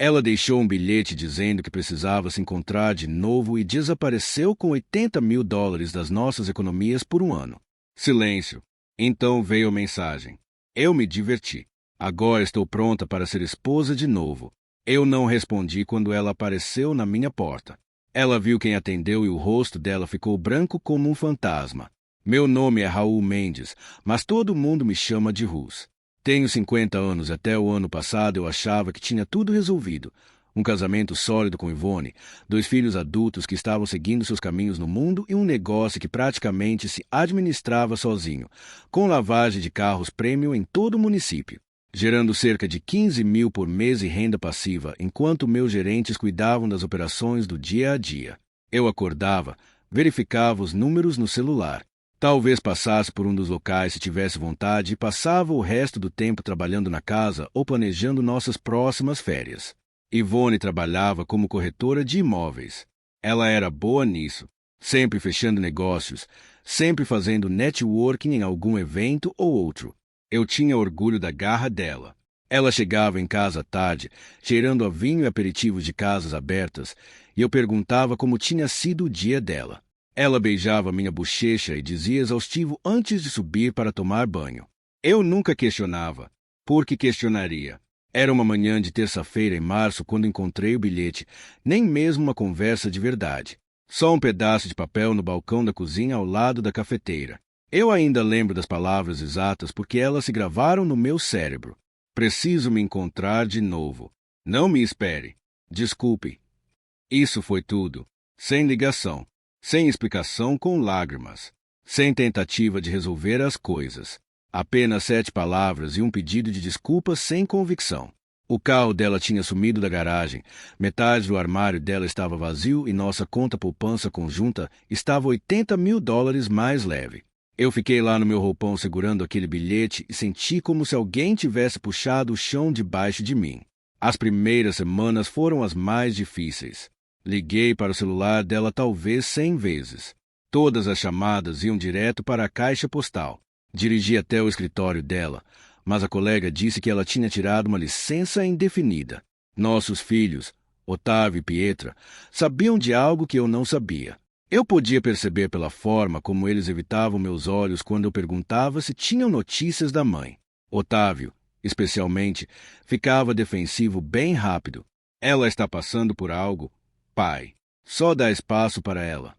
Ela deixou um bilhete dizendo que precisava se encontrar de novo e desapareceu com $80.000 das nossas economias por um ano. Silêncio. Então veio a mensagem. Eu me diverti. Agora estou pronta para ser esposa de novo. Eu não respondi quando ela apareceu na minha porta. Ela viu quem atendeu e o rosto dela ficou branco como um fantasma. Meu nome é Raul Mendes, mas todo mundo me chama de Rus. Tenho 50 anos e até o ano passado eu achava que tinha tudo resolvido. Um casamento sólido com Ivone, 2 filhos adultos que estavam seguindo seus caminhos no mundo e um negócio que praticamente se administrava sozinho, com lavagem de carros premium em todo o município, gerando cerca de 15 mil por mês em renda passiva, enquanto meus gerentes cuidavam das operações do dia a dia. Eu acordava, verificava os números no celular. Talvez passasse por um dos locais se tivesse vontade e passava o resto do tempo trabalhando na casa ou planejando nossas próximas férias. Ivone trabalhava como corretora de imóveis. Ela era boa nisso, sempre fechando negócios, sempre fazendo networking em algum evento ou outro. Eu tinha orgulho da garra dela. Ela chegava em casa à tarde, cheirando a vinho e aperitivos de casas abertas, e eu perguntava como tinha sido o dia dela. Ela beijava minha bochecha e dizia exaustivo antes de subir para tomar banho. Eu nunca questionava. Por que questionaria? Era uma manhã de terça-feira em março quando encontrei o bilhete, nem mesmo uma conversa de verdade. Só um pedaço de papel no balcão da cozinha ao lado da cafeteira. Eu ainda lembro das palavras exatas porque elas se gravaram no meu cérebro. Preciso me encontrar de novo. Não me espere. Desculpe. Isso foi tudo. Sem ligação. Sem explicação com lágrimas. Sem tentativa de resolver as coisas. Apenas 7 palavras e um pedido de desculpas sem convicção. O carro dela tinha sumido da garagem, metade do armário dela estava vazio e nossa conta poupança conjunta estava $80.000 mais leve. Eu fiquei lá no meu roupão segurando aquele bilhete e senti como se alguém tivesse puxado o chão debaixo de mim. As primeiras semanas foram as mais difíceis. Liguei para o celular dela talvez 100 vezes. Todas as chamadas iam direto para a caixa postal. Dirigi até o escritório dela, mas a colega disse que ela tinha tirado uma licença indefinida. Nossos filhos, Otávio e Pietra, sabiam de algo que eu não sabia. Eu podia perceber pela forma como eles evitavam meus olhos quando eu perguntava se tinham notícias da mãe. Otávio, especialmente, ficava defensivo bem rápido. Ela está passando por algo, pai. Só dá espaço para ela.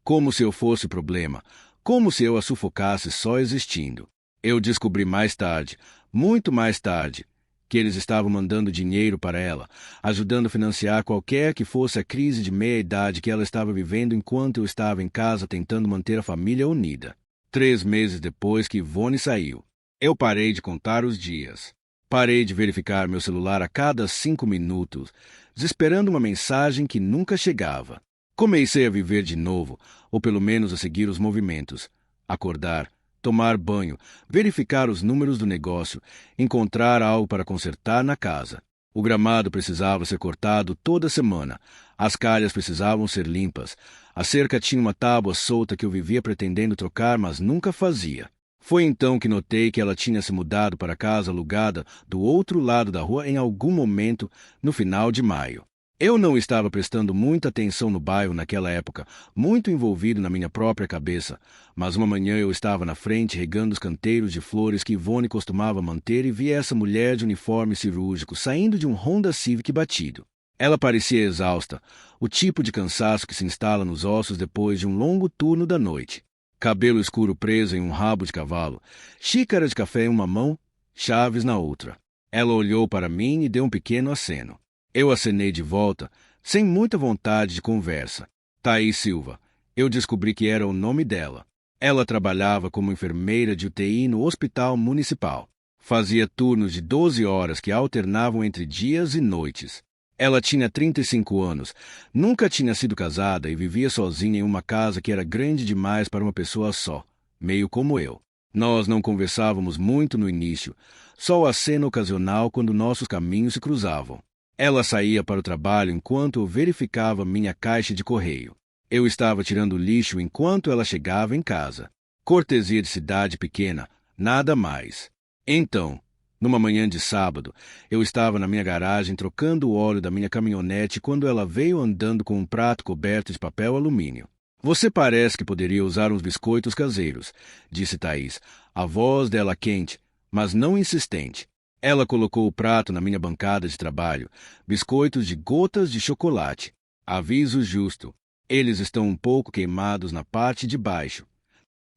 Como se eu fosse o problema, como se eu a sufocasse só existindo. Eu descobri mais tarde, muito mais tarde, que eles estavam mandando dinheiro para ela, ajudando a financiar qualquer que fosse a crise de meia-idade que ela estava vivendo enquanto eu estava em casa tentando manter a família unida. 3 meses depois que Ivone saiu, eu parei de contar os dias. Parei de verificar meu celular a cada 5 minutos, esperando uma mensagem que nunca chegava. Comecei a viver de novo, ou pelo menos a seguir os movimentos. Acordar, tomar banho, verificar os números do negócio, encontrar algo para consertar na casa. O gramado precisava ser cortado toda semana, as calhas precisavam ser limpas, a cerca tinha uma tábua solta que eu vivia pretendendo trocar, mas nunca fazia. Foi então que notei que ela tinha se mudado para a casa alugada do outro lado da rua em algum momento no final de maio. Eu não estava prestando muita atenção no bairro naquela época, muito envolvido na minha própria cabeça, mas uma manhã eu estava na frente regando os canteiros de flores que Ivone costumava manter e vi essa mulher de uniforme cirúrgico saindo de um Honda Civic batido. Ela parecia exausta, o tipo de cansaço que se instala nos ossos depois de um longo turno da noite. Cabelo escuro preso em um rabo de cavalo, xícara de café em uma mão, chaves na outra. Ela olhou para mim e deu um pequeno aceno. Eu acenei de volta, sem muita vontade de conversa. Thaís Silva. Eu descobri que era o nome dela. Ela trabalhava como enfermeira de UTI no hospital municipal. Fazia turnos de 12 horas que alternavam entre dias e noites. Ela tinha 35 anos, nunca tinha sido casada e vivia sozinha em uma casa que era grande demais para uma pessoa só, meio como eu. Nós não conversávamos muito no início, só o aceno ocasional quando nossos caminhos se cruzavam. Ela saía para o trabalho enquanto eu verificava minha caixa de correio. Eu estava tirando lixo enquanto ela chegava em casa. Cortesia de cidade pequena, nada mais. Então, Numa manhã de sábado, eu estava na minha garagem trocando o óleo da minha caminhonete quando ela veio andando com um prato coberto de papel alumínio. Você parece que poderia usar uns biscoitos caseiros, disse Thaís, a voz dela quente, mas não insistente. Ela colocou o prato na minha bancada de trabalho, biscoitos de gotas de chocolate. Aviso justo, eles estão um pouco queimados na parte de baixo.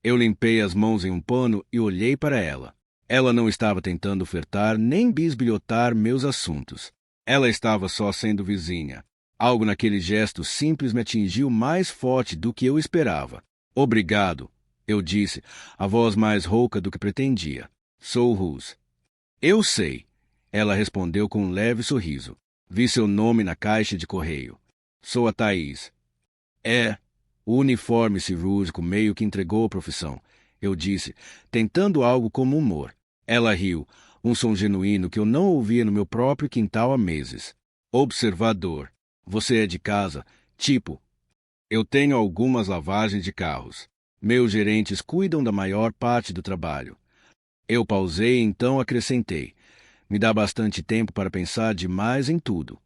Eu limpei as mãos em um pano e olhei para ela. Ela não estava tentando ofertar nem bisbilhotar meus assuntos. Ela estava só sendo vizinha. Algo naquele gesto simples me atingiu mais forte do que eu esperava. Obrigado, eu disse, a voz mais rouca do que pretendia. Sou Ruth. Eu sei, ela respondeu com um leve sorriso. Vi seu nome na caixa de correio. Sou a Thaís. O uniforme cirúrgico meio que entregou a profissão, eu disse, tentando algo como humor. Ela riu, um som genuíno que eu não ouvia no meu próprio quintal há meses. Observador. Você é de casa? Tipo. Eu tenho algumas lavagens de carros. Meus gerentes cuidam da maior parte do trabalho. Eu pausei e então acrescentei. Me dá bastante tempo para pensar demais em tudo.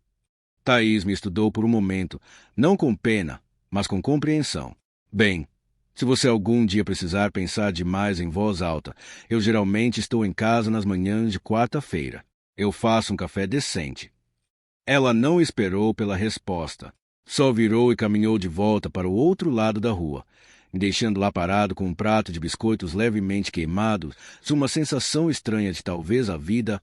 Thaís me estudou por um momento, não com pena, mas com compreensão. Bem, se você algum dia precisar pensar demais em voz alta, eu geralmente estou em casa nas manhãs de quarta-feira. Eu faço um café decente. Ela não esperou pela resposta. Só virou e caminhou de volta para o outro lado da rua, me deixando lá parado com um prato de biscoitos levemente queimados, uma sensação estranha de talvez a vida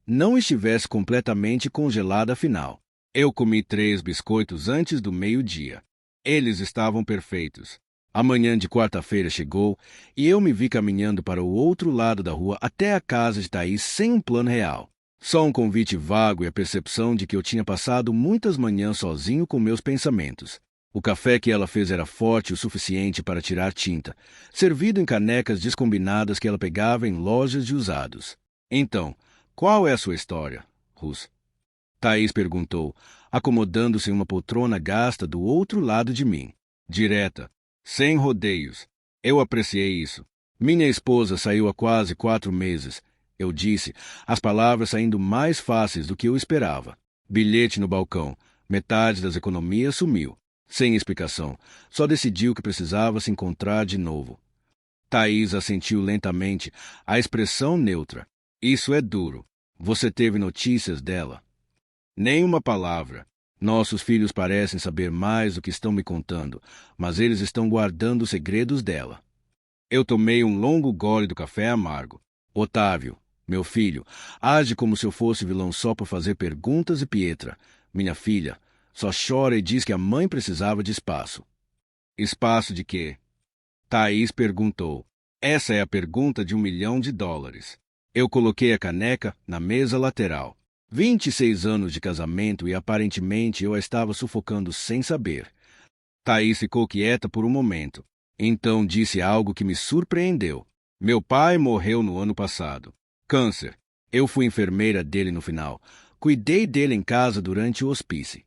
não estivesse completamente congelada afinal. Eu comi 3 biscoitos antes do meio-dia. Eles estavam perfeitos. A manhã de quarta-feira chegou e eu me vi caminhando para o outro lado da rua até a casa de Thaís sem um plano real. Só um convite vago e a percepção de que eu tinha passado muitas manhãs sozinho com meus pensamentos. O café que ela fez era forte o suficiente para tirar tinta, servido em canecas descombinadas que ela pegava em lojas de usados. Então, qual é a sua história, Ruth? Thaís perguntou, acomodando-se em uma poltrona gasta do outro lado de mim. Direta, sem rodeios. Eu apreciei isso. Minha esposa saiu há quase 4 meses, eu disse, as palavras saindo mais fáceis do que eu esperava. Bilhete no balcão. Metade das economias sumiu. Sem explicação. Só decidiu que precisava se encontrar de novo. Thaís assentiu lentamente, a expressão neutra. Isso é duro. Você teve notícias dela? Nem uma palavra. Nossos filhos parecem saber mais do que estão me contando, mas eles estão guardando os segredos dela. Eu tomei um longo gole do café amargo. Otávio, meu filho, age como se eu fosse vilão só por fazer perguntas e Pietra, minha filha, só chora e diz que a mãe precisava de espaço. Espaço de quê? Thaís perguntou. Essa é a pergunta de $1 milhão. Eu coloquei a caneca na mesa lateral. 26 anos de casamento e aparentemente eu a estava sufocando sem saber. Thaís ficou quieta por um momento. Então disse algo que me surpreendeu. Meu pai morreu no ano passado. Câncer. Eu fui enfermeira dele no final. Cuidei dele em casa durante o hospício.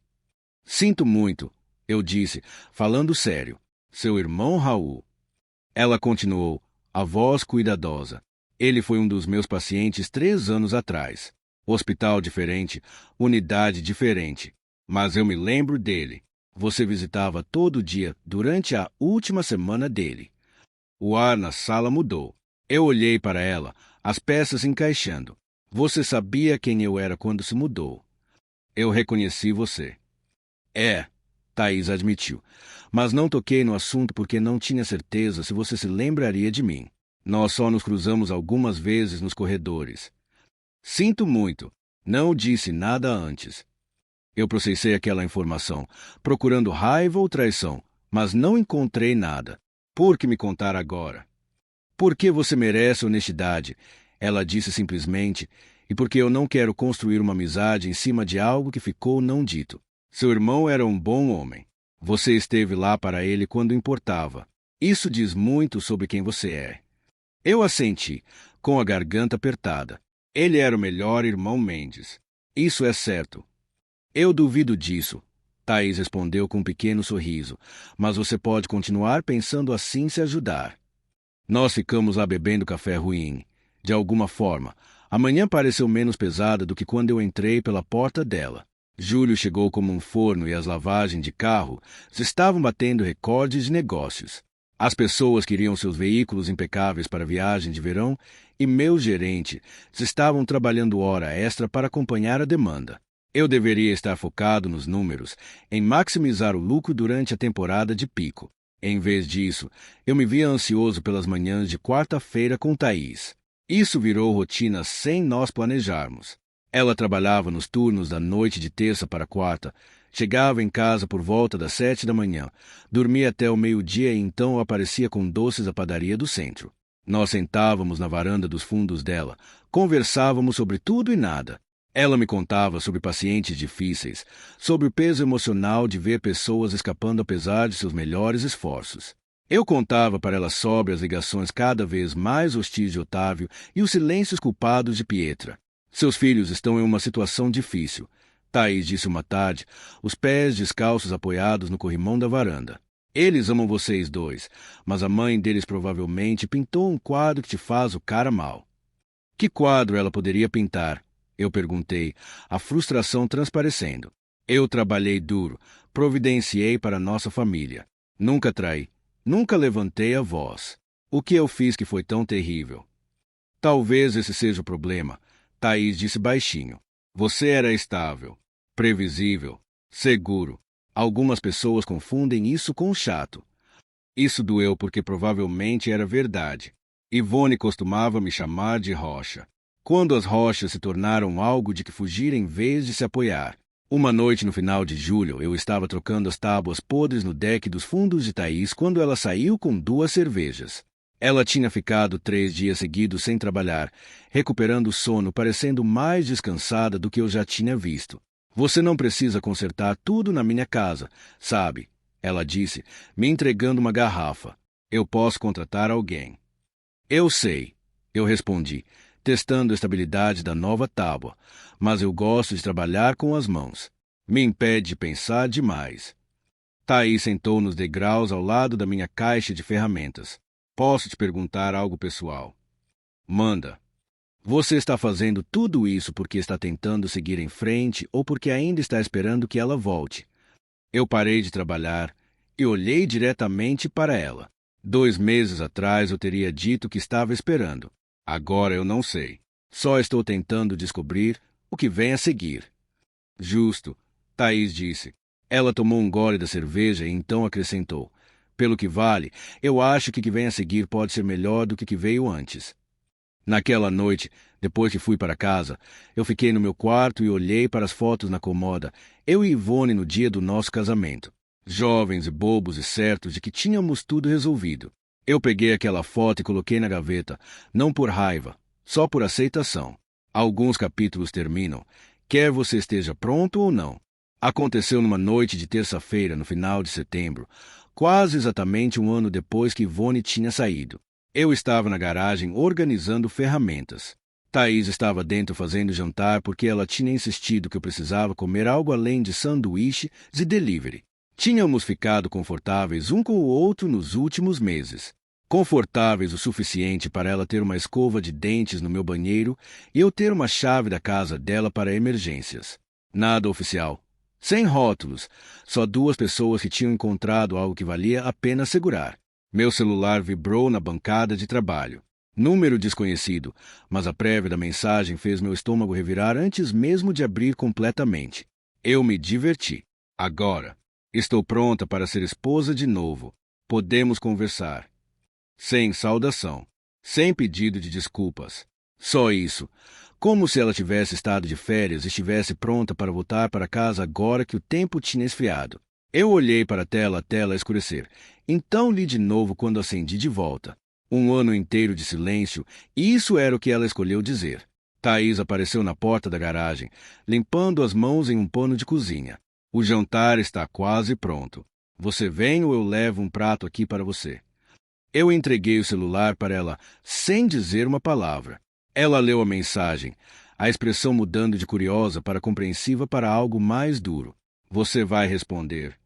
Sinto muito, eu disse, falando sério. Seu irmão Raul. Ela continuou, a voz cuidadosa. Ele foi um dos meus pacientes 3 anos atrás. Hospital diferente, unidade diferente. Mas eu me lembro dele. Você visitava todo dia durante a última semana dele. O ar na sala mudou. Eu olhei para ela, as peças encaixando. Você sabia quem eu era quando se mudou. Eu reconheci você. Thaís admitiu. Mas não toquei no assunto porque não tinha certeza se você se lembraria de mim. Nós só nos cruzamos algumas vezes nos corredores. Sinto muito. Não disse nada antes. Eu processei aquela informação, procurando raiva ou traição, mas não encontrei nada. Por que me contar agora? Porque você merece honestidade, ela disse simplesmente, e porque eu não quero construir uma amizade em cima de algo que ficou não dito. Seu irmão era um bom homem. Você esteve lá para ele quando importava. Isso diz muito sobre quem você é. Eu assenti, com a garganta apertada. Ele era o melhor irmão Mendes. Isso é certo. Eu duvido disso, Thaís respondeu com um pequeno sorriso, mas você pode continuar pensando assim se ajudar. Nós ficamos lá bebendo café ruim. De alguma forma, A manhã pareceu menos pesada do que quando eu entrei pela porta dela. Julho chegou como um forno e as lavagens de carro estavam batendo recordes de negócios. As pessoas queriam seus veículos impecáveis para a viagem de verão e meu gerente estavam trabalhando hora extra para acompanhar a demanda. Eu deveria estar focado nos números, em maximizar o lucro durante a temporada de pico. Em vez disso, eu me via ansioso pelas manhãs de quarta-feira com Thaís. Isso virou rotina sem nós planejarmos. Ela trabalhava nos turnos da noite de terça para quarta, chegava em casa por volta das 7 da manhã, dormia até o meio-dia e então aparecia com doces à padaria do centro. Nós sentávamos na varanda dos fundos dela, conversávamos sobre tudo e nada. Ela me contava sobre pacientes difíceis, sobre o peso emocional de ver pessoas escapando apesar de seus melhores esforços. Eu contava para ela sobre as ligações cada vez mais hostis de Otávio e os silêncios culpados de Pietra. Seus filhos estão em uma situação difícil, Thaís disse uma tarde, os pés descalços apoiados no corrimão da varanda. Eles amam vocês dois, mas a mãe deles provavelmente pintou um quadro que te faz o cara mal. Que quadro ela poderia pintar? Eu perguntei, a frustração transparecendo. Eu trabalhei duro, providenciei para nossa família. Nunca traí. Nunca levantei a voz. O que eu fiz que foi tão terrível? Talvez esse seja o problema, Thaís disse baixinho. Você era estável, previsível, seguro. Algumas pessoas confundem isso com chato. Isso doeu porque provavelmente era verdade. Ivone costumava me chamar de rocha. Quando as rochas se tornaram algo de que fugir em vez de se apoiar. Uma noite no final de julho, eu estava trocando as tábuas podres no deck dos fundos de Thaís quando ela saiu com 2 cervejas. Ela tinha ficado 3 dias seguidos sem trabalhar, recuperando o sono, parecendo mais descansada do que eu já tinha visto. Você não precisa consertar tudo na minha casa, sabe? Ela disse, me entregando uma garrafa. Eu posso contratar alguém. Eu sei, eu respondi, testando a estabilidade da nova tábua, mas eu gosto de trabalhar com as mãos. Me impede de pensar demais. Thaís sentou nos degraus ao lado da minha caixa de ferramentas. Posso te perguntar algo pessoal? Manda. Você está fazendo tudo isso porque está tentando seguir em frente ou porque ainda está esperando que ela volte? Eu parei de trabalhar e olhei diretamente para ela. 2 meses atrás eu teria dito que estava esperando. Agora eu não sei. Só estou tentando descobrir o que vem a seguir. Justo, Thaís disse. Ela tomou um gole da cerveja e então acrescentou. Pelo que vale, eu acho que o que vem a seguir pode ser melhor do que o que veio antes. Naquela noite, depois que fui para casa, eu fiquei no meu quarto e olhei para as fotos na comoda, eu e Ivone no dia do nosso casamento. Jovens e bobos e certos de que tínhamos tudo resolvido. Eu peguei aquela foto e coloquei na gaveta, não por raiva, só por aceitação. Alguns capítulos terminam, quer você esteja pronto ou não. Aconteceu numa noite de terça-feira, no final de setembro, quase exatamente 1 ano depois que Ivone tinha saído. Eu estava na garagem organizando ferramentas. Thaís estava dentro fazendo jantar porque ela tinha insistido que eu precisava comer algo além de sanduíche e delivery. Tínhamos ficado confortáveis um com o outro nos últimos meses. Confortáveis o suficiente para ela ter uma escova de dentes no meu banheiro e eu ter uma chave da casa dela para emergências. Nada oficial. Sem rótulos. Só 2 pessoas que tinham encontrado algo que valia a pena segurar. Meu celular vibrou na bancada de trabalho. Número desconhecido, mas a prévia da mensagem fez meu estômago revirar antes mesmo de abrir completamente. Eu me diverti. Agora. Estou pronta para ser esposa de novo. Podemos conversar. Sem saudação. Sem pedido de desculpas. Só isso. Como se ela tivesse estado de férias e estivesse pronta para voltar para casa agora que o tempo tinha esfriado. Eu olhei para a tela escurecer. Então li de novo quando acendi de volta. 1 ano inteiro de silêncio, e isso era o que ela escolheu dizer. Thaís apareceu na porta da garagem, limpando as mãos em um pano de cozinha. O jantar está quase pronto. Você vem ou eu levo um prato aqui para você? Eu entreguei o celular para ela, sem dizer uma palavra. Ela leu a mensagem, a expressão mudando de curiosa para compreensiva para algo mais duro. Você vai responder?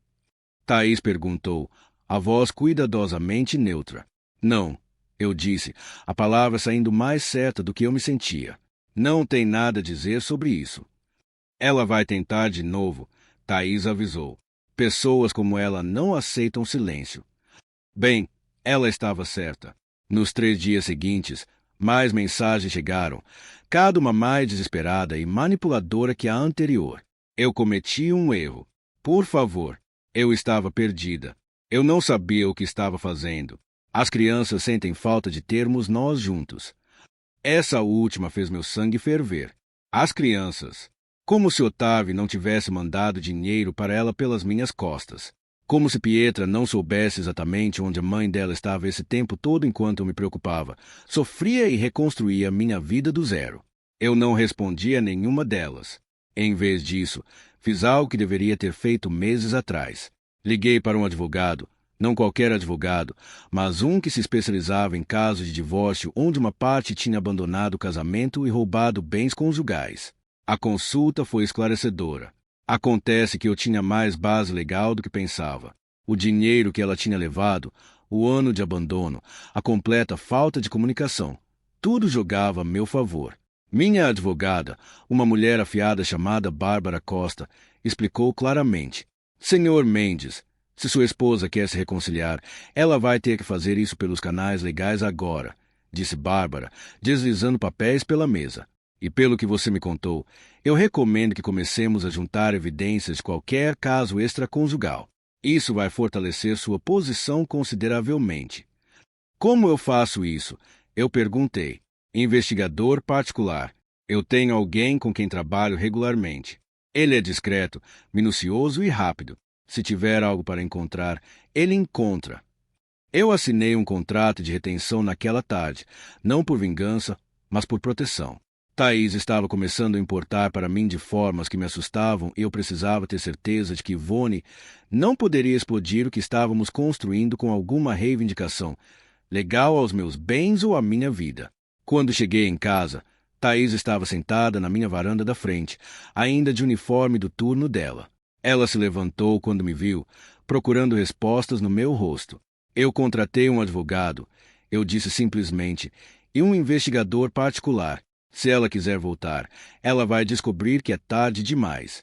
Thaís perguntou, a voz cuidadosamente neutra. Não, eu disse, a palavra saindo mais certa do que eu me sentia. Não tem nada a dizer sobre isso. Ela vai tentar de novo, Thaís avisou. Pessoas como ela não aceitam silêncio. Bem, ela estava certa. Nos 3 dias seguintes, mais mensagens chegaram, cada uma mais desesperada e manipuladora que a anterior. Eu cometi um erro. Por favor, eu estava perdida. Eu não sabia o que estava fazendo. As crianças sentem falta de termos nós juntos. Essa última fez meu sangue ferver. As crianças. Como se Otávio não tivesse mandado dinheiro para ela pelas minhas costas. Como se Pietra não soubesse exatamente onde a mãe dela estava esse tempo todo enquanto eu me preocupava. Sofria e reconstruía minha vida do zero. Eu não respondi a nenhuma delas. Em vez disso, fiz algo que deveria ter feito meses atrás. Liguei para um advogado, não qualquer advogado, mas um que se especializava em casos de divórcio onde uma parte tinha abandonado o casamento e roubado bens conjugais. A consulta foi esclarecedora. Acontece que eu tinha mais base legal do que pensava. O dinheiro que ela tinha levado, o ano de abandono, a completa falta de comunicação, tudo jogava a meu favor. Minha advogada, uma mulher afiada chamada Bárbara Costa, explicou claramente. Senhor Mendes, se sua esposa quer se reconciliar, ela vai ter que fazer isso pelos canais legais agora, disse Bárbara, deslizando papéis pela mesa. E pelo que você me contou, eu recomendo que comecemos a juntar evidências de qualquer caso extraconjugal. Isso vai fortalecer sua posição consideravelmente. Como eu faço isso? Eu perguntei. Investigador particular. Eu tenho alguém com quem trabalho regularmente. Ele é discreto, minucioso e rápido. Se tiver algo para encontrar, ele encontra. Eu assinei um contrato de retenção naquela tarde, não por vingança, mas por proteção. Thaís estava começando a importar para mim de formas que me assustavam e eu precisava ter certeza de que Ivone não poderia explodir o que estávamos construindo com alguma reivindicação, legal aos meus bens ou à minha vida. Quando cheguei em casa, Thaís estava sentada na minha varanda da frente, ainda de uniforme do turno dela. Ela se levantou quando me viu, procurando respostas no meu rosto. Eu contratei um advogado, eu disse simplesmente, e um investigador particular. Se ela quiser voltar, ela vai descobrir que é tarde demais.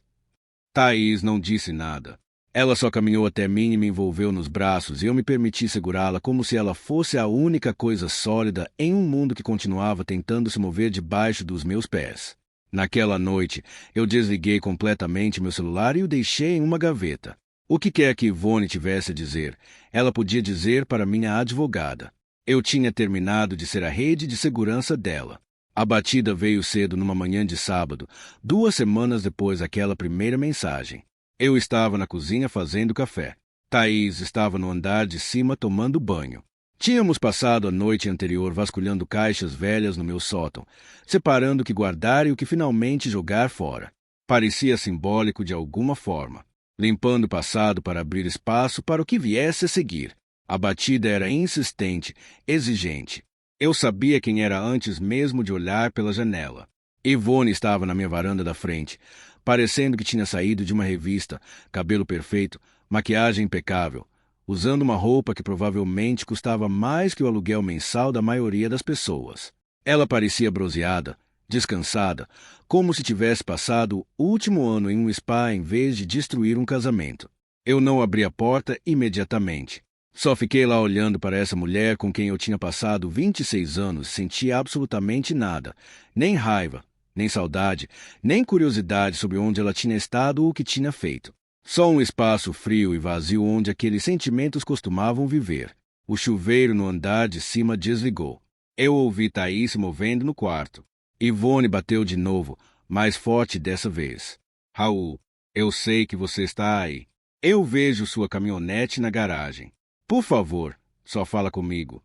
Thaís não disse nada. Ela só caminhou até mim e me envolveu nos braços e eu me permiti segurá-la como se ela fosse a única coisa sólida em um mundo que continuava tentando se mover debaixo dos meus pés. Naquela noite, eu desliguei completamente meu celular e o deixei em uma gaveta. O que quer que Ivone tivesse a dizer, ela podia dizer para minha advogada. Eu tinha terminado de ser a rede de segurança dela. A batida veio cedo numa manhã de sábado, 2 semanas depois daquela primeira mensagem. Eu estava na cozinha fazendo café. Thaís estava no andar de cima tomando banho. Tínhamos passado a noite anterior vasculhando caixas velhas no meu sótão, separando o que guardar e o que finalmente jogar fora. Parecia simbólico de alguma forma, limpando o passado para abrir espaço para o que viesse a seguir. A batida era insistente, exigente. Eu sabia quem era antes mesmo de olhar pela janela. Ivone estava na minha varanda da frente, parecendo que tinha saído de uma revista, cabelo perfeito, maquiagem impecável, usando uma roupa que provavelmente custava mais que o aluguel mensal da maioria das pessoas. Ela parecia bronzeada, descansada, como se tivesse passado o último ano em um spa em vez de destruir um casamento. Eu não abri a porta imediatamente. Só fiquei lá olhando para essa mulher com quem eu tinha passado 26 anos e sentia absolutamente nada, nem raiva, nem saudade, nem curiosidade sobre onde ela tinha estado ou o que tinha feito. Só um espaço frio e vazio onde aqueles sentimentos costumavam viver. O chuveiro no andar de cima desligou. Eu ouvi Thaís se movendo no quarto. Ivone bateu de novo, mais forte dessa vez. Raul, eu sei que você está aí. Eu vejo sua caminhonete na garagem. Por favor, só fala comigo.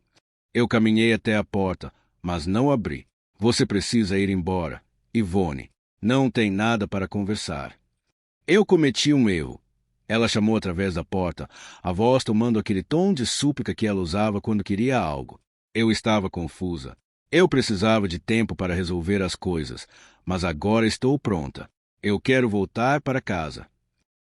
Eu caminhei até a porta, mas não abri. Você precisa ir embora. Ivone, não tem nada para conversar. Eu cometi um erro. Ela chamou através da porta, a voz tomando aquele tom de súplica que ela usava quando queria algo. Eu estava confusa. Eu precisava de tempo para resolver as coisas, mas agora estou pronta. Eu quero voltar para casa.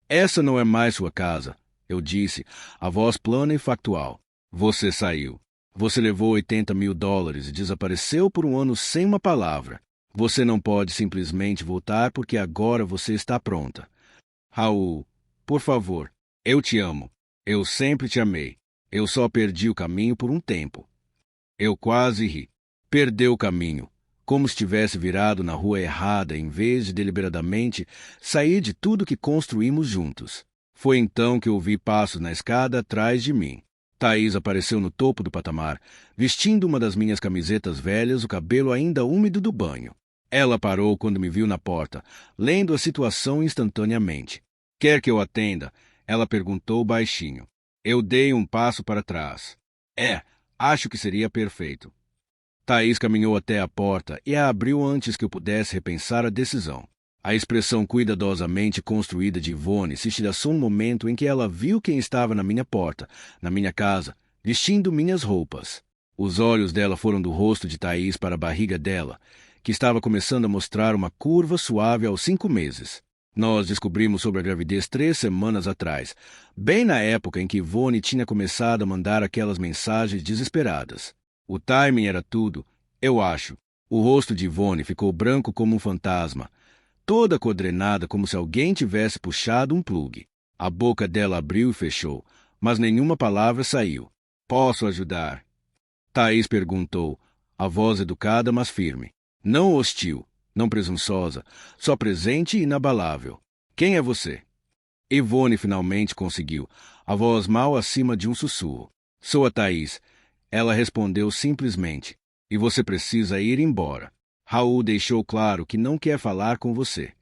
Essa não é mais sua casa, eu disse, a voz plana e factual. Você saiu. Você levou $80.000 e desapareceu por um ano sem uma palavra. Você não pode simplesmente voltar porque agora você está pronta. Raul, por favor, eu te amo. Eu sempre te amei. Eu só perdi o caminho por um tempo. Eu quase ri. Perdeu o caminho, como se tivesse virado na rua errada em vez de deliberadamente sair de tudo que construímos juntos. Foi então que ouvi passos na escada atrás de mim. Thaís apareceu no topo do patamar, vestindo uma das minhas camisetas velhas, o cabelo ainda úmido do banho. Ela parou quando me viu na porta, lendo a situação instantaneamente. Quer que eu atenda? Ela perguntou baixinho. Eu dei um passo para trás. Acho que seria perfeito. Thaís caminhou até a porta e a abriu antes que eu pudesse repensar a decisão. A expressão cuidadosamente construída de Ivone se estilhaçou no momento em que ela viu quem estava na minha porta, na minha casa, vestindo minhas roupas. Os olhos dela foram do rosto de Thaís para a barriga dela, que estava começando a mostrar uma curva suave aos 5 meses. Nós descobrimos sobre a gravidez 3 semanas atrás, bem na época em que Ivone tinha começado a mandar aquelas mensagens desesperadas. O timing era tudo, eu acho. O rosto de Ivone ficou branco como um fantasma, toda codrenada como se alguém tivesse puxado um plugue. A boca dela abriu e fechou, mas nenhuma palavra saiu. Posso ajudar? Thaís perguntou, a voz educada mas firme. Não hostil, não presunçosa, só presente e inabalável. Quem é você? Ivone finalmente conseguiu, a voz mal acima de um sussurro. Sou a Thaís. Ela respondeu simplesmente. E você precisa ir embora. Raul deixou claro que não quer falar com você.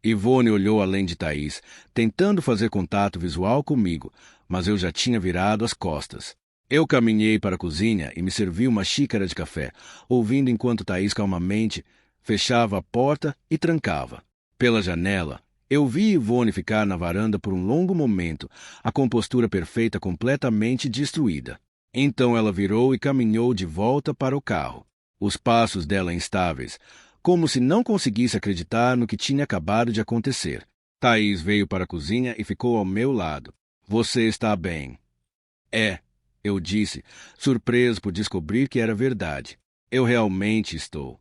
Ivone olhou além de Thaís, tentando fazer contato visual comigo, mas eu já tinha virado as costas. Eu caminhei para a cozinha e me servi uma xícara de café, ouvindo enquanto Thaís calmamente fechava a porta e trancava. Pela janela, eu vi Ivone ficar na varanda por um longo momento, a compostura perfeita completamente destruída. Então ela virou e caminhou de volta para o carro. Os passos dela instáveis, como se não conseguisse acreditar no que tinha acabado de acontecer. Thaís veio para a cozinha e ficou ao meu lado. Você está bem? Eu disse, surpreso por descobrir que era verdade. Eu realmente estou.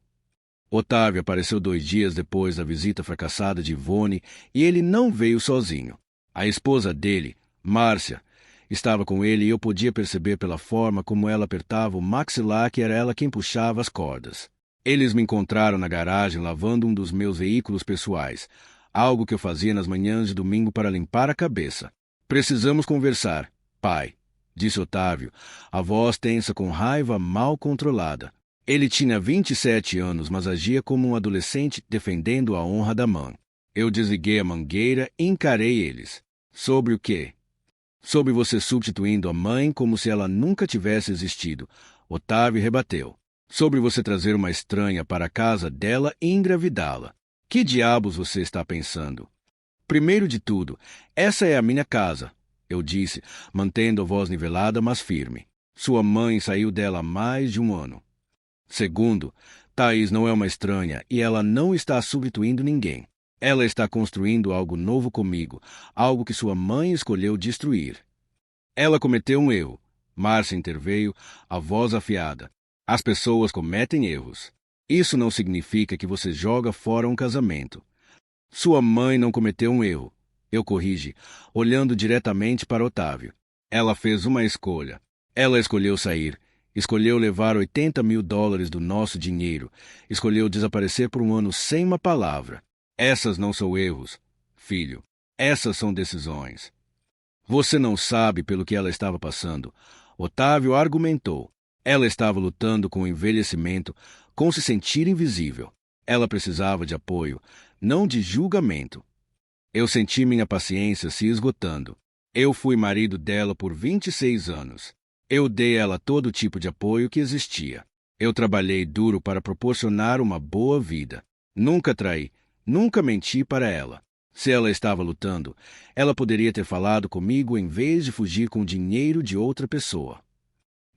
Otávio apareceu 2 dias depois da visita fracassada de Ivone e ele não veio sozinho. A esposa dele, Márcia, estava com ele e eu podia perceber pela forma como ela apertava o maxilar que era ela quem puxava as cordas. Eles me encontraram na garagem lavando um dos meus veículos pessoais, algo que eu fazia nas manhãs de domingo para limpar a cabeça. Precisamos conversar, pai, disse Otávio, a voz tensa com raiva mal controlada. Ele tinha 27 anos, mas agia como um adolescente defendendo a honra da mãe. Eu desliguei a mangueira e encarei eles. Sobre o quê? Sobre você substituindo a mãe como se ela nunca tivesse existido, Otávio rebateu. Sobre você trazer uma estranha para a casa dela e engravidá-la. Que diabos você está pensando? Primeiro de tudo, essa é a minha casa, eu disse, mantendo a voz nivelada, mas firme. Sua mãe saiu dela há mais de 1 ano. Segundo, Thaís não é uma estranha e ela não está substituindo ninguém. Ela está construindo algo novo comigo, algo que sua mãe escolheu destruir. Ela cometeu um erro. Márcia interveio, a voz afiada. As pessoas cometem erros. Isso não significa que você joga fora um casamento. Sua mãe não cometeu um erro. Eu corrigi, olhando diretamente para Otávio. Ela fez uma escolha. Ela escolheu sair. Escolheu levar $80.000 do nosso dinheiro. Escolheu desaparecer por 1 ano sem uma palavra. Essas não são erros, filho. Essas são decisões. Você não sabe pelo que ela estava passando. Otávio argumentou. Ela estava lutando com o envelhecimento, com se sentir invisível. Ela precisava de apoio, não de julgamento. Eu senti minha paciência se esgotando. Eu fui marido dela por 26 anos. Eu dei a ela todo tipo de apoio que existia. Eu trabalhei duro para proporcionar uma boa vida. Nunca traí, nunca menti para ela. Se ela estava lutando, ela poderia ter falado comigo em vez de fugir com o dinheiro de outra pessoa.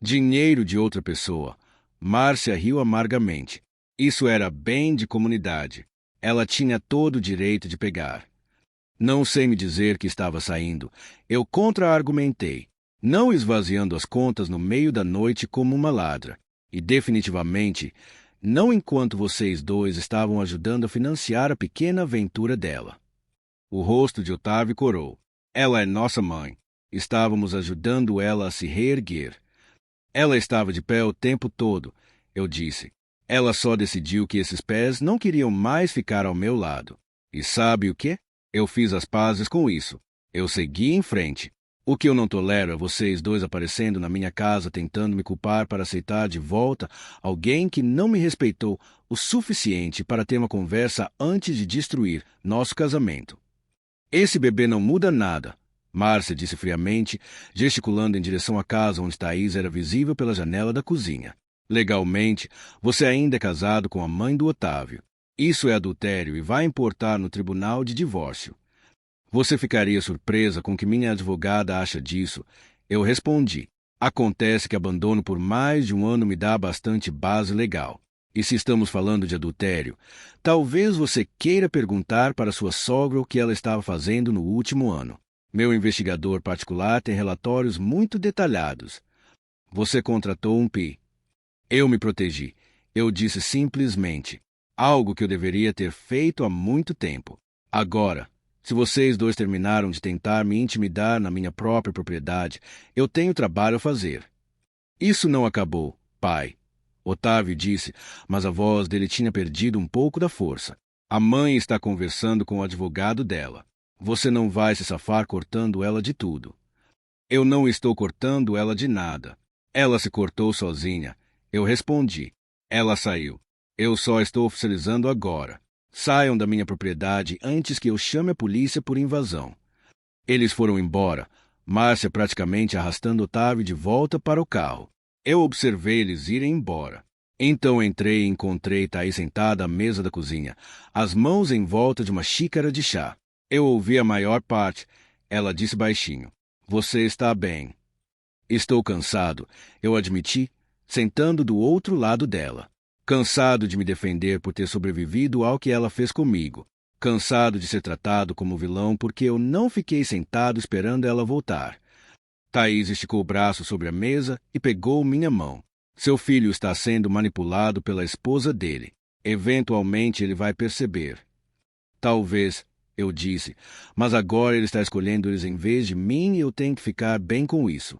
Dinheiro de outra pessoa. Márcia riu amargamente. Isso era bem de comunidade. Ela tinha todo o direito de pegar. Não sei me dizer que estava saindo. Eu contra-argumentei, não esvaziando as contas no meio da noite como uma ladra. E definitivamente Não enquanto vocês dois estavam ajudando a financiar a pequena aventura dela. O rosto de Otávio corou. Ela é nossa mãe. Estávamos ajudando ela a se reerguer. Ela estava de pé o tempo todo, eu disse. Ela só decidiu que esses pés não queriam mais ficar ao meu lado. E sabe o quê? Eu fiz as pazes com isso. Eu segui em frente. O que eu não tolero é vocês dois aparecendo na minha casa tentando me culpar para aceitar de volta alguém que não me respeitou o suficiente para ter uma conversa antes de destruir nosso casamento. Esse bebê não muda nada, Márcia disse friamente, gesticulando em direção à casa onde Thaís era visível pela janela da cozinha. Legalmente, você ainda é casado com a mãe do Otávio. Isso é adultério e vai importar no tribunal de divórcio. Você ficaria surpresa com o que minha advogada acha disso? Eu respondi. Acontece que abandono por mais de um ano me dá bastante base legal. E se estamos falando de adultério, talvez você queira perguntar para sua sogra o que ela estava fazendo no último ano. Meu investigador particular tem relatórios muito detalhados. Você contratou um PI. Eu me protegi. Eu disse simplesmente algo que eu deveria ter feito há muito tempo. Agora, se vocês dois terminaram de tentar me intimidar na minha própria propriedade, eu tenho trabalho a fazer. Isso não acabou, pai. Otávio disse, mas a voz dele tinha perdido um pouco da força. A mãe está conversando com o advogado dela. Você não vai se safar cortando ela de tudo. Eu não estou cortando ela de nada. Ela se cortou sozinha. Eu respondi. Ela saiu. Eu só estou oficializando agora. Saiam da minha propriedade antes que eu chame a polícia por invasão. Eles foram embora, Márcia praticamente arrastando Otávio de volta para o carro. Eu observei eles irem embora. Então entrei e encontrei Thaís sentada à mesa da cozinha, as mãos em volta de uma xícara de chá. Eu ouvi a maior parte. Ela disse baixinho. Você está bem. Estou cansado, eu admiti, sentando do outro lado dela. Cansado de me defender por ter sobrevivido ao que ela fez comigo. Cansado de ser tratado como vilão porque eu não fiquei sentado esperando ela voltar. Thaís esticou o braço sobre a mesa e pegou minha mão. Seu filho está sendo manipulado pela esposa dele. Eventualmente ele vai perceber. Talvez, eu disse, mas agora ele está escolhendo eles em vez de mim e eu tenho que ficar bem com isso.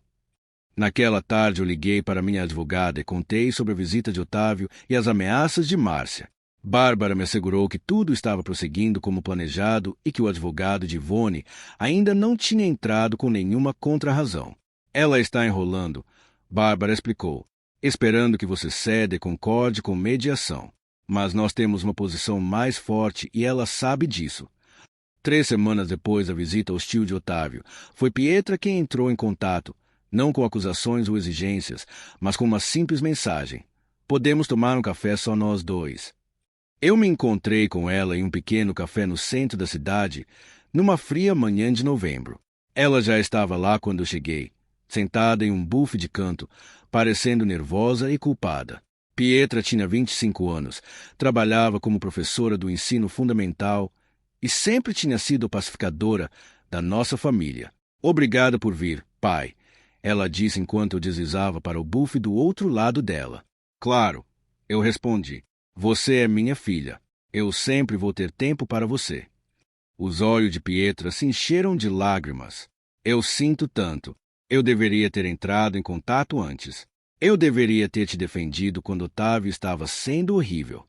Naquela tarde eu liguei para minha advogada e contei sobre a visita de Otávio e as ameaças de Márcia. Bárbara me assegurou que tudo estava prosseguindo como planejado e que o advogado de Ivone ainda não tinha entrado com nenhuma contrarrazão. Ela está enrolando, Bárbara explicou, esperando que você ceda e concorde com mediação. Mas nós temos uma posição mais forte e ela sabe disso. 3 semanas depois da visita hostil de Otávio, foi Pietra quem entrou em contato, não com acusações ou exigências, mas com uma simples mensagem. Podemos tomar um café só nós dois. Eu me encontrei com ela em um pequeno café no centro da cidade, numa fria manhã de novembro. Ela já estava lá quando eu cheguei, sentada em um buffet de canto, parecendo nervosa e culpada. Pietra tinha 25 anos, trabalhava como professora do ensino fundamental e sempre tinha sido pacificadora da nossa família. Obrigada por vir, pai, ela disse enquanto eu deslizava para o buffet do outro lado dela. Claro, eu respondi. Você é minha filha. Eu sempre vou ter tempo para você. Os olhos de Pietra se encheram de lágrimas. Eu sinto tanto. Eu deveria ter entrado em contato antes. Eu deveria ter te defendido quando Otávio estava sendo horrível.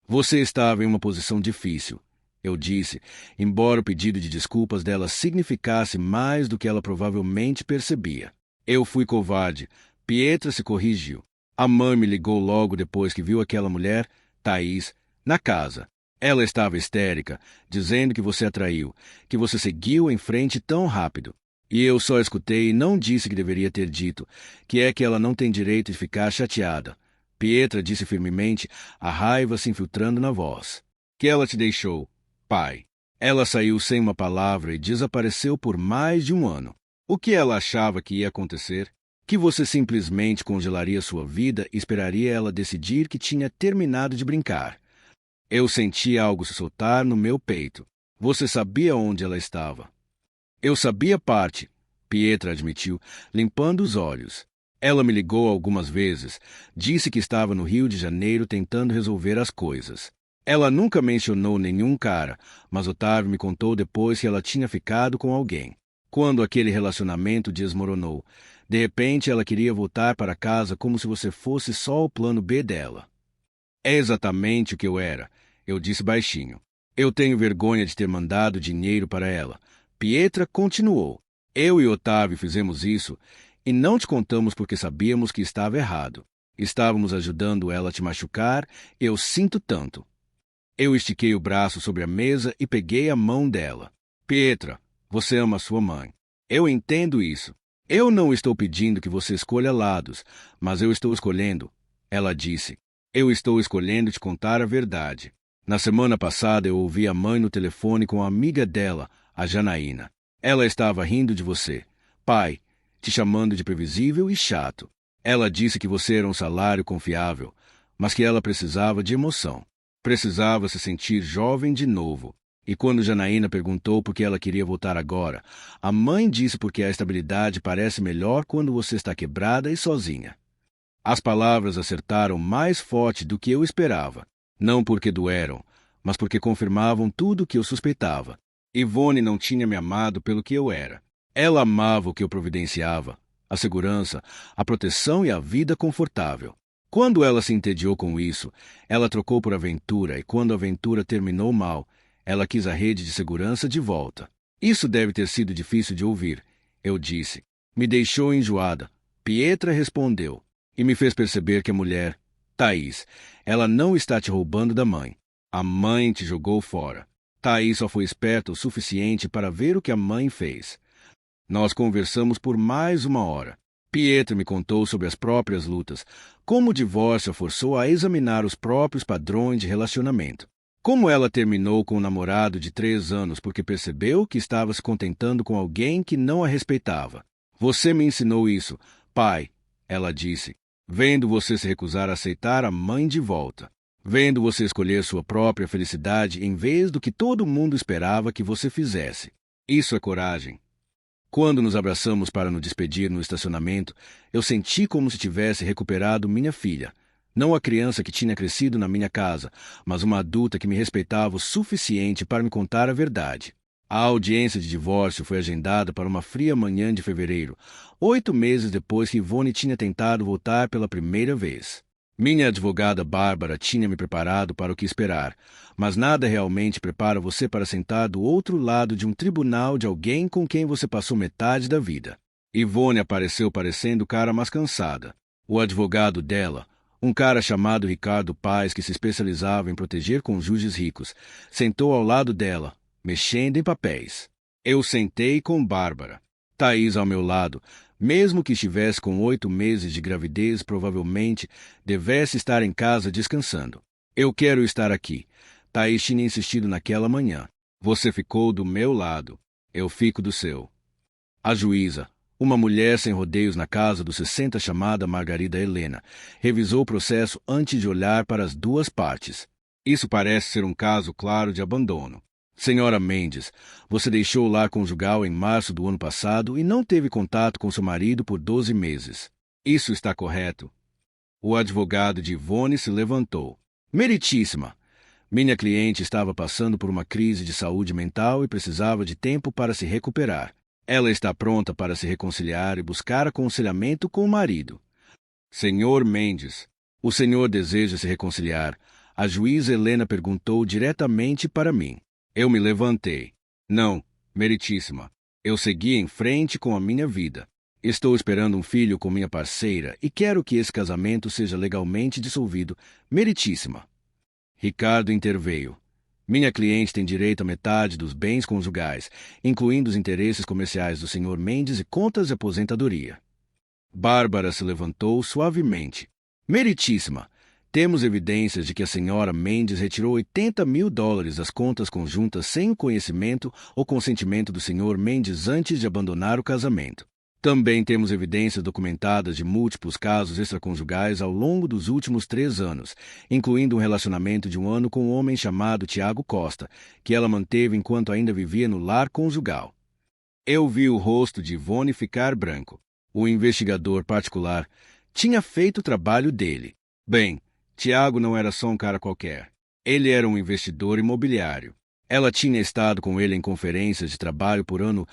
Você estava em uma posição difícil, eu disse, embora o pedido de desculpas dela significasse mais do que ela provavelmente percebia. Eu fui covarde. Pietra se corrigiu. A mãe me ligou logo depois que viu aquela mulher, Thaís, na casa. Ela estava histérica, dizendo que você a traiu, que você seguiu em frente tão rápido. E eu só escutei e não disse que deveria ter dito, que é que ela não tem direito de ficar chateada. Pietra disse firmemente, a raiva se infiltrando na voz. Que ela te deixou, pai. Ela saiu sem uma palavra e desapareceu por mais de um ano. O que ela achava que ia acontecer? Que você simplesmente congelaria sua vida e esperaria ela decidir que tinha terminado de brincar. Eu senti algo se soltar no meu peito. Você sabia onde ela estava. Eu sabia parte, Pietra admitiu, limpando os olhos. Ela me ligou algumas vezes, disse que estava no Rio de Janeiro tentando resolver as coisas. Ela nunca mencionou nenhum cara, mas Otávio me contou depois que ela tinha ficado com alguém. Quando aquele relacionamento desmoronou, de repente ela queria voltar para casa como se você fosse só o plano B dela. É exatamente o que eu era, eu disse baixinho. Eu tenho vergonha de ter mandado dinheiro para ela. Pietra continuou. Eu e Otávio fizemos isso e não te contamos porque sabíamos que estava errado. Estávamos ajudando ela a te machucar, eu sinto tanto. Eu estiquei o braço sobre a mesa e peguei a mão dela. Pietra, você ama sua mãe. Eu entendo isso. Eu não estou pedindo que você escolha lados, mas eu estou escolhendo. Ela disse. Eu estou escolhendo te contar a verdade. Na semana passada eu ouvi a mãe no telefone com a amiga dela, a Janaína. Ela estava rindo de você. Pai, te chamando de previsível e chato. Ela disse que você era um salário confiável, mas que ela precisava de emoção. Precisava se sentir jovem de novo. E quando Janaína perguntou por que ela queria voltar agora, a mãe disse porque a estabilidade parece melhor quando você está quebrada e sozinha. As palavras acertaram mais forte do que eu esperava. Não porque doeram, mas porque confirmavam tudo o que eu suspeitava. Ivone não tinha me amado pelo que eu era. Ela amava o que eu providenciava, a segurança, a proteção e a vida confortável. Quando ela se entediou com isso, ela trocou por aventura e quando a aventura terminou mal, ela quis a rede de segurança de volta. Isso deve ter sido difícil de ouvir, eu disse. Me deixou enjoada. Pietra respondeu e me fez perceber que a mulher, Thaís, ela não está te roubando da mãe. A mãe te jogou fora. Thaís só foi esperta o suficiente para ver o que a mãe fez. Nós conversamos por mais uma hora. Pietra me contou sobre as próprias lutas, como o divórcio a forçou a examinar os próprios padrões de relacionamento. Como ela terminou com um namorado de 3 anos porque percebeu que estava se contentando com alguém que não a respeitava. Você me ensinou isso, pai, ela disse, vendo você se recusar a aceitar a mãe de volta. Vendo você escolher sua própria felicidade em vez do que todo mundo esperava que você fizesse. Isso é coragem. Quando nos abraçamos para nos despedir no estacionamento, eu senti como se tivesse recuperado minha filha. Não a criança que tinha crescido na minha casa, mas uma adulta que me respeitava o suficiente para me contar a verdade. A audiência de divórcio foi agendada para uma fria manhã de fevereiro, 8 meses depois que Ivone tinha tentado voltar pela primeira vez. Minha advogada Bárbara tinha me preparado para o que esperar, mas nada realmente prepara você para sentar do outro lado de um tribunal de alguém com quem você passou metade da vida. Ivone apareceu parecendo cara mais cansada. O advogado dela, um cara chamado Ricardo Paes que se especializava em proteger cônjuges ricos, sentou ao lado dela, mexendo em papéis. Eu sentei com Bárbara. Thaís ao meu lado, mesmo que estivesse com 8 meses de gravidez, provavelmente devesse estar em casa descansando. Eu quero estar aqui. Thaís tinha insistido naquela manhã. Você ficou do meu lado. Eu fico do seu. A juíza, uma mulher sem rodeios na casa dos 60 chamada Margarida Helena, revisou o processo antes de olhar para as duas partes. Isso parece ser um caso claro de abandono. Senhora Mendes, você deixou o lar conjugal em março do ano passado e não teve contato com seu marido por 12 meses. Isso está correto? O advogado de Ivone se levantou. Meritíssima! Minha cliente estava passando por uma crise de saúde mental e precisava de tempo para se recuperar. Ela está pronta para se reconciliar e buscar aconselhamento com o marido. Senhor Mendes, o senhor deseja se reconciliar? A juíza Helena perguntou diretamente para mim. Eu me levantei. Não, meritíssima. Eu segui em frente com a minha vida. Estou esperando um filho com minha parceira e quero que esse casamento seja legalmente dissolvido. Meritíssima. Ricardo interveio. Minha cliente tem direito à metade dos bens conjugais, incluindo os interesses comerciais do Sr. Mendes e contas de aposentadoria. Bárbara se levantou suavemente. Meritíssima. Temos evidências de que a senhora Mendes retirou $80.000 das contas conjuntas sem o conhecimento ou consentimento do Sr. Mendes antes de abandonar o casamento. Também temos evidências documentadas de múltiplos casos extraconjugais ao longo dos últimos 3 anos, incluindo um relacionamento de 1 ano com um homem chamado Tiago Costa, que ela manteve enquanto ainda vivia no lar conjugal. Eu vi o rosto de Ivone ficar branco. O investigador particular tinha feito o trabalho dele. Bem, Tiago não era só um cara qualquer. Ele era um investidor imobiliário. Ela tinha estado com ele em conferências de trabalho por anos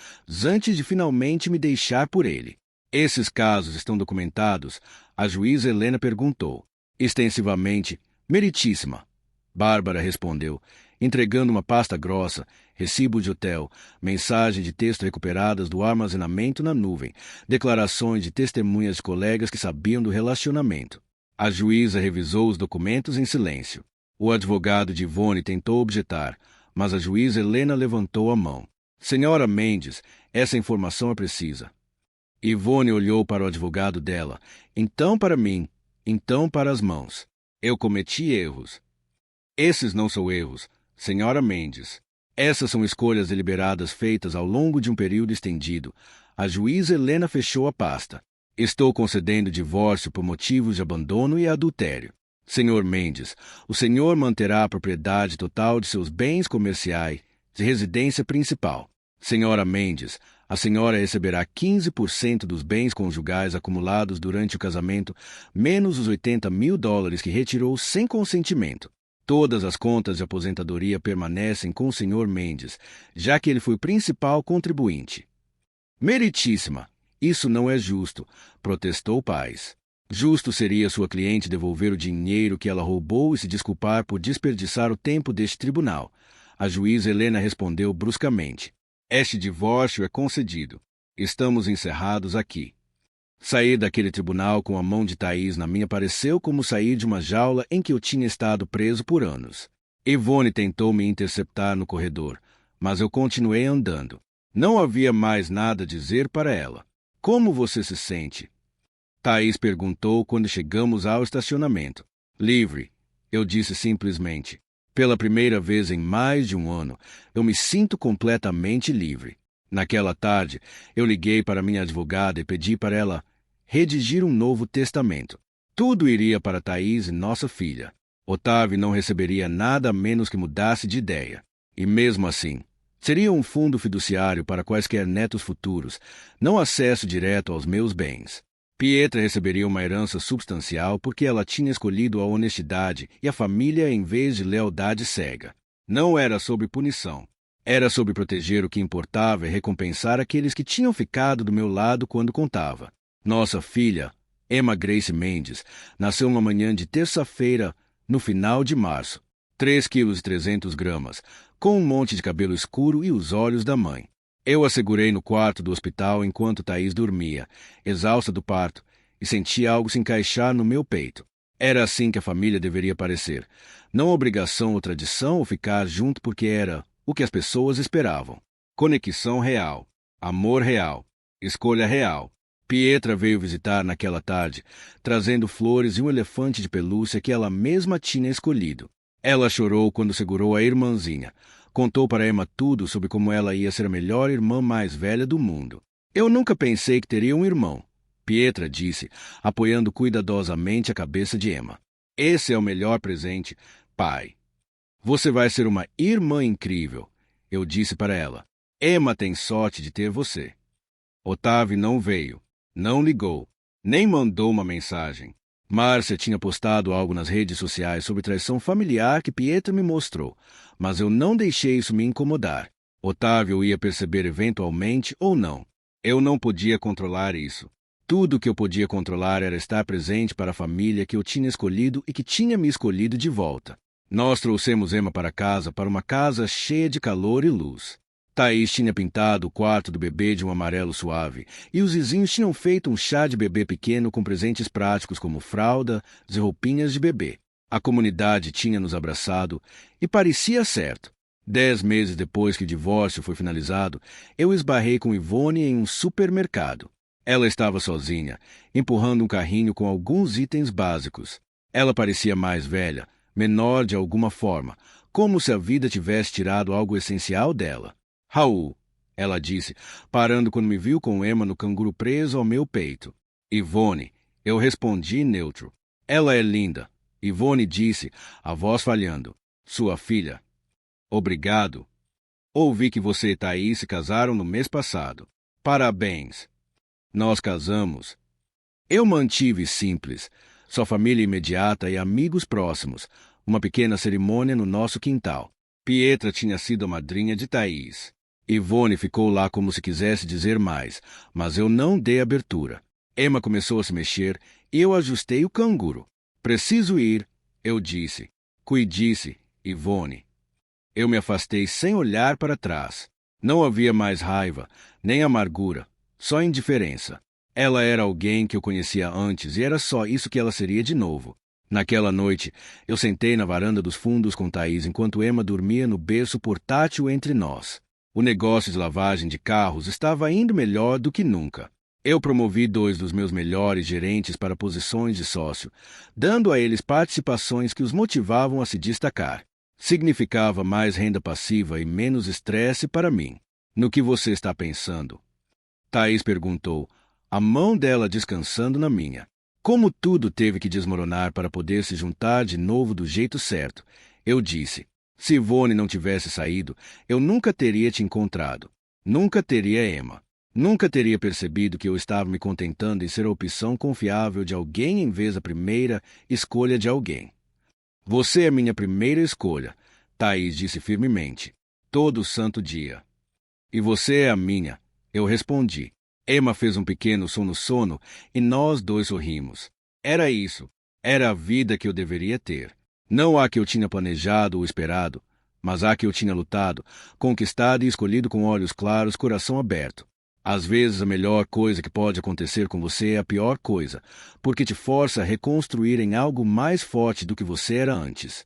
antes de finalmente me deixar por ele. Esses casos estão documentados? A juíza Helena perguntou. Extensivamente, meritíssima. Bárbara respondeu, entregando uma pasta grossa, recibo de hotel, mensagem de texto recuperadas do armazenamento na nuvem, declarações de testemunhas de colegas que sabiam do relacionamento. A juíza revisou os documentos em silêncio. O advogado de Ivone tentou objetar, mas a juíza Helena levantou a mão. Senhora Mendes, essa informação é precisa. Ivone olhou para o advogado dela, então para mim, então para as mãos. Eu cometi erros. Esses não são erros, senhora Mendes. Essas são escolhas deliberadas feitas ao longo de um período estendido. A juíza Helena fechou a pasta. Estou concedendo divórcio por motivos de abandono e adultério. Senhor Mendes, o senhor manterá a propriedade total de seus bens comerciais de residência principal. Senhora Mendes, a senhora receberá 15% dos bens conjugais acumulados durante o casamento, menos os $80.000 que retirou sem consentimento. Todas as contas de aposentadoria permanecem com o senhor Mendes, já que ele foi o principal contribuinte. Meritíssima, isso não é justo, protestou Paz. Justo seria sua cliente devolver o dinheiro que ela roubou e se desculpar por desperdiçar o tempo deste tribunal. A juíza Helena respondeu bruscamente. Este divórcio é concedido. Estamos encerrados aqui. Sair daquele tribunal com a mão de Thaís na minha pareceu como sair de uma jaula em que eu tinha estado preso por anos. Ivone tentou me interceptar no corredor, mas eu continuei andando. Não havia mais nada a dizer para ela. Como você se sente? Thaís perguntou quando chegamos ao estacionamento. Livre, eu disse simplesmente. Pela primeira vez em mais de um ano, eu me sinto completamente livre. Naquela tarde, eu liguei para minha advogada e pedi para ela redigir um novo testamento. Tudo iria para Thaís e nossa filha. Otávio não receberia nada a menos que mudasse de ideia. E mesmo assim, seria um fundo fiduciário para quaisquer netos futuros, não acesso direto aos meus bens. Pietra receberia uma herança substancial porque ela tinha escolhido a honestidade e a família em vez de lealdade cega. Não era sobre punição. Era sobre proteger o que importava e recompensar aqueles que tinham ficado do meu lado quando contava. Nossa filha, Emma Grace Mendes, nasceu uma manhã de terça-feira, no final de março. 3,3 kg, com um monte de cabelo escuro e os olhos da mãe. Eu a segurei no quarto do hospital enquanto Thaís dormia, exausta do parto, e senti algo se encaixar no meu peito. Era assim que a família deveria parecer. Não obrigação ou tradição ou ficar junto porque era o que as pessoas esperavam. Conexão real. Amor real. Escolha real. Pietra veio visitar naquela tarde, trazendo flores e um elefante de pelúcia que ela mesma tinha escolhido. Ela chorou quando segurou a irmãzinha. Contou para Emma tudo sobre como ela ia ser a melhor irmã mais velha do mundo. Eu nunca pensei que teria um irmão, Pietra disse, apoiando cuidadosamente a cabeça de Emma. Esse é o melhor presente, pai. Você vai ser uma irmã incrível, eu disse para ela. Emma tem sorte de ter você. Otávio não veio, não ligou, nem mandou uma mensagem. Márcia tinha postado algo nas redes sociais sobre traição familiar que Pietra me mostrou, mas eu não deixei isso me incomodar. Otávio ia perceber eventualmente ou não. Eu não podia controlar isso. Tudo o que eu podia controlar era estar presente para a família que eu tinha escolhido e que tinha me escolhido de volta. Nós trouxemos Emma para casa, para uma casa cheia de calor e luz. Thaís tinha pintado o quarto do bebê de um amarelo suave, e os vizinhos tinham feito um chá de bebê pequeno com presentes práticos como fraldas e roupinhas de bebê. A comunidade tinha nos abraçado e parecia certo. 10 meses depois que o divórcio foi finalizado, eu esbarrei com Ivone em um supermercado. Ela estava sozinha, empurrando um carrinho com alguns itens básicos. Ela parecia mais velha, menor de alguma forma, como se a vida tivesse tirado algo essencial dela. Raul, ela disse, parando quando me viu com Emma no canguru preso ao meu peito. Ivone, eu respondi neutro. Ela é linda, Ivone disse, a voz falhando. Sua filha. Obrigado. Ouvi que você e Thaís se casaram no mês passado. Parabéns. Nós casamos. Eu mantive simples, só família imediata e amigos próximos, uma pequena cerimônia no nosso quintal. Pietra tinha sido a madrinha de Thaís. Ivone ficou lá como se quisesse dizer mais, mas eu não dei abertura. Emma começou a se mexer e eu ajustei o canguro. Preciso ir, eu disse. Cuide-se, Ivone. Eu me afastei sem olhar para trás. Não havia mais raiva, nem amargura, só indiferença. Ela era alguém que eu conhecia antes e era só isso que ela seria de novo. Naquela noite, eu sentei na varanda dos fundos com Thaís enquanto Emma dormia no berço portátil entre nós. O negócio de lavagem de carros estava indo melhor do que nunca. Eu promovi 2 dos meus melhores gerentes para posições de sócio, dando a eles participações que os motivavam a se destacar. Significava mais renda passiva e menos estresse para mim. No que você está pensando? Thaís perguntou, a mão dela descansando na minha. Como tudo teve que desmoronar para poder se juntar de novo do jeito certo, eu disse, se Ivone não tivesse saído, eu nunca teria te encontrado. Nunca teria Emma. Nunca teria percebido que eu estava me contentando em ser a opção confiável de alguém em vez da primeira escolha de alguém. Você é minha primeira escolha, Thaís disse firmemente. Todo santo dia. E você é a minha, eu respondi. Emma fez um pequeno sono e nós 2 sorrimos. Era isso. Era a vida que eu deveria ter. Não a que eu tinha planejado ou esperado, mas a que eu tinha lutado, conquistado e escolhido com olhos claros, coração aberto. Às vezes a melhor coisa que pode acontecer com você é a pior coisa, porque te força a reconstruir em algo mais forte do que você era antes.